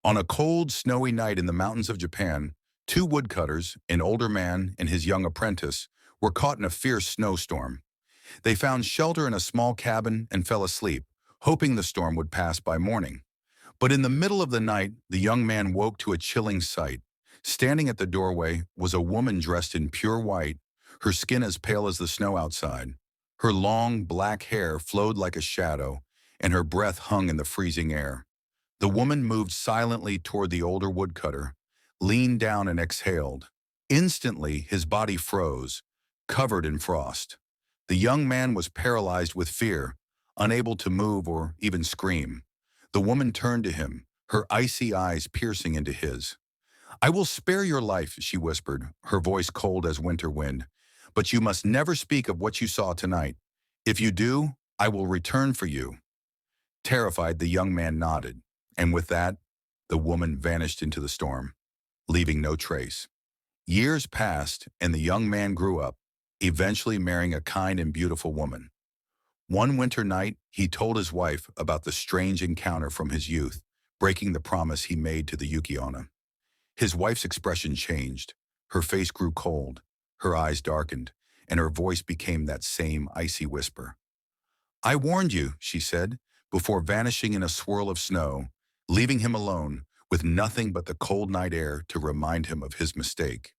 On a cold, snowy night in the mountains of Japan, two woodcutters, an older man and his young apprentice, were caught in a fierce snowstorm. They found shelter in a small cabin and fell asleep, hoping the storm would pass by morning. But in the middle of the night, the young man woke to a chilling sight. Standing at the doorway was a woman dressed in pure white, her skin as pale as the snow outside. Her long, black hair flowed like a shadow, and her breath hung in the freezing air. The woman moved silently toward the older woodcutter, leaned down and exhaled. Instantly, his body froze, covered in frost. The young man was paralyzed with fear, unable to move or even scream. The woman turned to him, her icy eyes piercing into his. "I will spare your life," she whispered, her voice cold as winter wind. "But you must never speak of what you saw tonight. If you do, I will return for you." Terrified, the young man nodded, and with that, the woman vanished into the storm, leaving no trace. Years passed, and the young man grew up, eventually marrying a kind and beautiful woman. One winter night, he told his wife about the strange encounter from his youth, breaking the promise he made to the Yuki-Onna. His wife's expression changed. Her face grew cold, her eyes darkened, and her voice became that same icy whisper. "I warned you," she said, before vanishing in a swirl of snow, leaving him alone with nothing but the cold night air to remind him of his mistake.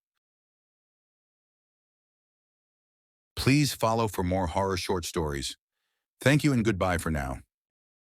Please follow for more horror short stories. Thank you and goodbye for now.